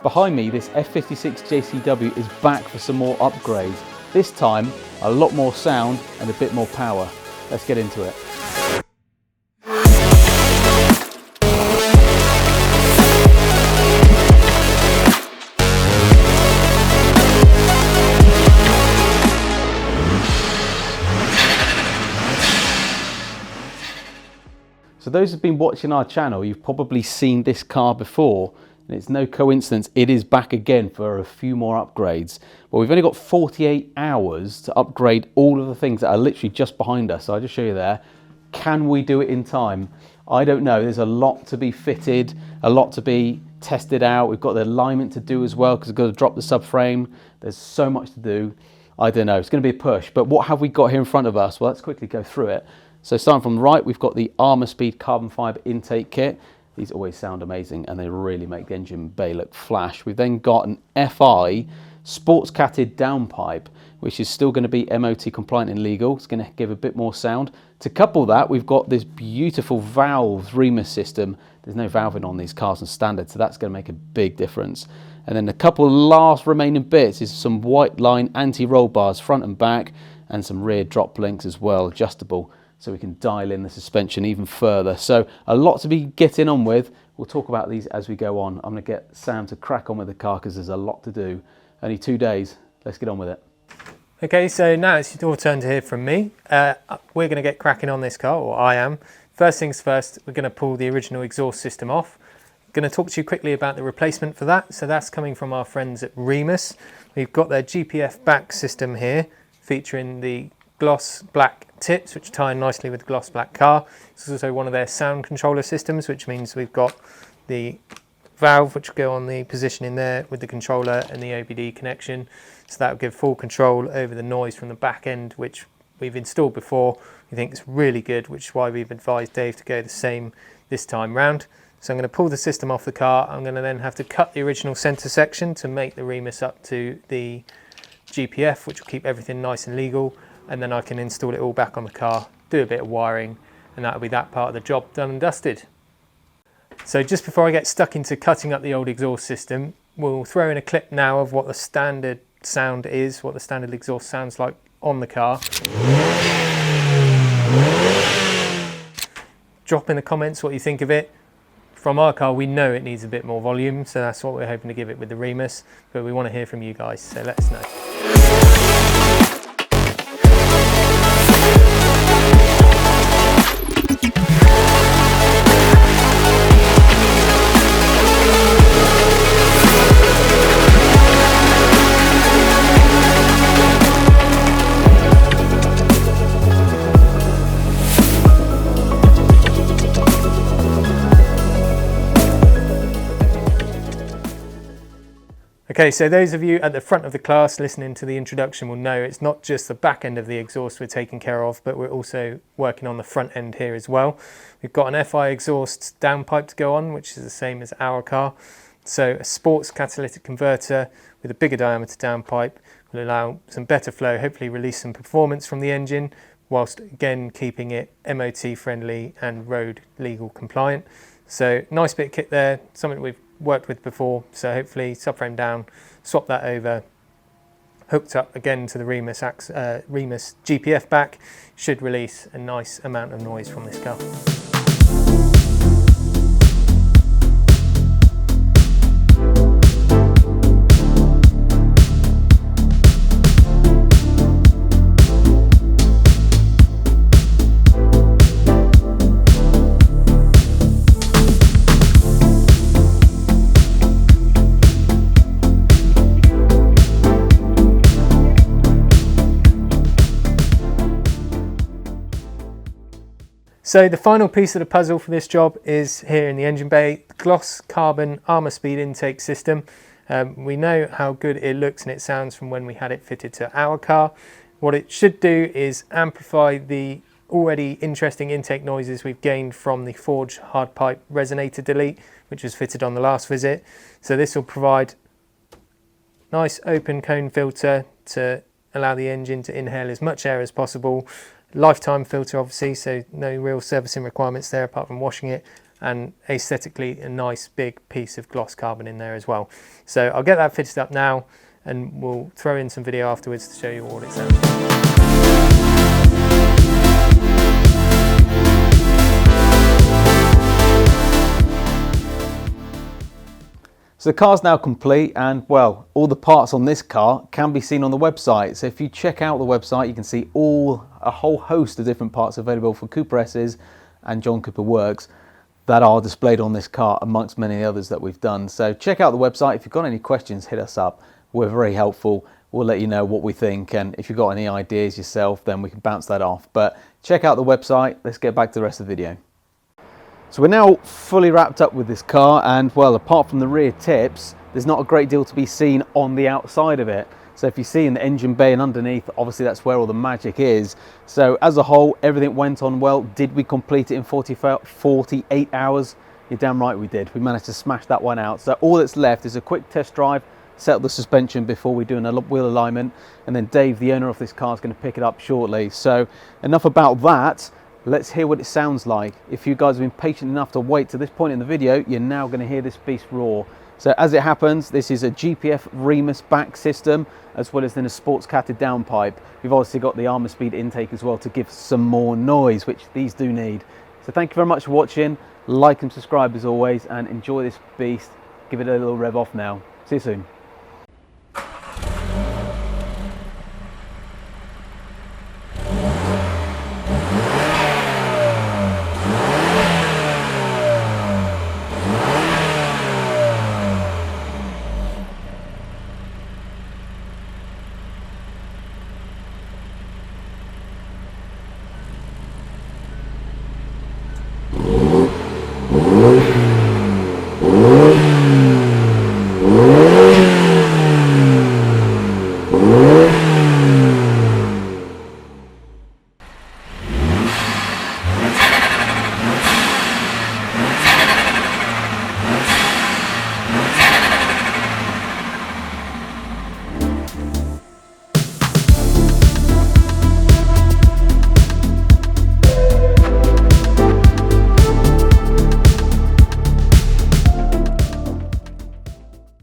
Behind me, this F56 JCW is back for some more upgrades. This time, a lot more sound and a bit more power. Let's get into it. So those who've been watching our channel, you've probably seen this car before, and it's no coincidence it is back again for a few more upgrades. But we've only got 48 hours to upgrade all of the things that are literally just behind us. So I'll just show you there. Can we do it in time? I don't know. There's a lot to be fitted, a lot to be tested out. We've got the alignment to do as well because we've got to drop the subframe. There's so much to do. I don't know. It's going to be a push. But what have we got here in front of us? Well, let's quickly go through it. So starting from the right, we've got the Armaspeed carbon fibre intake kit. These always sound amazing and they really make the engine bay look flash. We've then got an FI sports catted downpipe, which is still going to be MOT compliant and legal. It's going to give a bit more sound. To couple that, we've got this beautiful valves REMUS system. There's no valving on these cars on standard, so that's going to make a big difference. And then a couple last remaining bits is some white line anti-roll bars front and back, and some rear drop links as well, adjustable, so we can dial in the suspension even further. So a lot to be getting on with. We'll talk about these as we go on. I'm going to get Sam to crack on with the car because there's a lot to do. Only 2 days. Let's get on with it. Okay, so now it's your turn to hear from me. We're going to get cracking on this car, or I am. First things first, we're going to pull the original exhaust system off. I'm going to talk to you quickly about the replacement for that. So that's coming from our friends at REMUS. We've got their GPF back system here, featuring the gloss black tips, which tie in nicely with the gloss black car. It's also one of their sound controller systems, which means we've got the valve which will go on the position in there with the controller and the OBD connection. So that will give full control over the noise from the back end, which we've installed before. We think it's really good, which is why we've advised Dave to go the same this time round. So I'm going to pull the system off the car. I'm going to then have to cut the original centre section to make the REMUS up to the GPF, which will keep everything nice and legal. And then I can install it all back on the car, do a bit of wiring, and that'll be that part of the job done and dusted. So just before I get stuck into cutting up the old exhaust system, we'll throw in a clip now of what the standard sound is, what the standard exhaust sounds like on the car. Drop in the comments what you think of it. From our car, we know it needs a bit more volume, so that's what we're hoping to give it with the REMUS, but we want to hear from you guys, so let us know. Okay, so those of you at the front of the class listening to the introduction will know it's not just the back end of the exhaust we're taking care of, but we're also working on the front end here as well. We've got an FI exhaust downpipe to go on, which is the same as our car. So a sports catalytic converter with a bigger diameter downpipe will allow some better flow, hopefully release some performance from the engine, whilst again keeping it MOT friendly and road legal compliant. So nice bit of kit there, something we've worked with before, so hopefully subframe down, swap that over, hooked up again to the REMUS GPF back, should release a nice amount of noise from this car. So the final piece of the puzzle for this job is here in the engine bay, gloss carbon Armaspeed intake system. We know how good it looks and it sounds from when we had it fitted to our car. What it should do is amplify the already interesting intake noises we've gained from the Forge hard pipe resonator delete, which was fitted on the last visit. So this will provide nice open cone filter to allow the engine to inhale as much air as possible. Lifetime filter obviously, so no real servicing requirements there apart from washing it, and aesthetically a nice big piece of gloss carbon in there as well. So I'll get that fitted up now, and we'll throw in some video afterwards to show you what it sounds like. So the car's now complete, and well, all the parts on this car can be seen on the website. So if you check out the website, you can see a whole host of different parts available for Cooper S's and John Cooper Works that are displayed on this car, amongst many others that we've done. So check out the website. If you've got any questions, hit us up. We're very helpful. We'll let you know what we think, and if you've got any ideas yourself, then we can bounce that off. But check out the website. Let's get back to the rest of the video. So we're now fully wrapped up with this car, and well, apart from the rear tips, there's not a great deal to be seen on the outside of it. So if you see in the engine bay and underneath, obviously that's where all the magic is. So as a whole, everything went on well. Did we complete it in 48 hours? You're damn right we did. We managed to smash that one out. So all that's left is a quick test drive, set up the suspension before we do a wheel alignment, and then Dave, the owner of this car, is going to pick it up shortly. So enough about that. Let's hear what it sounds like. If you guys have been patient enough to wait to this point in the video, you're now going to hear this beast roar. So as it happens, this is a GPF REMUS back system, as well as then a sports catted downpipe. We've obviously got the Armaspeed intake as well to give some more noise, which these do need. So thank you very much for watching. Like and subscribe as always, and enjoy this beast. Give it a little rev off now. See you soon.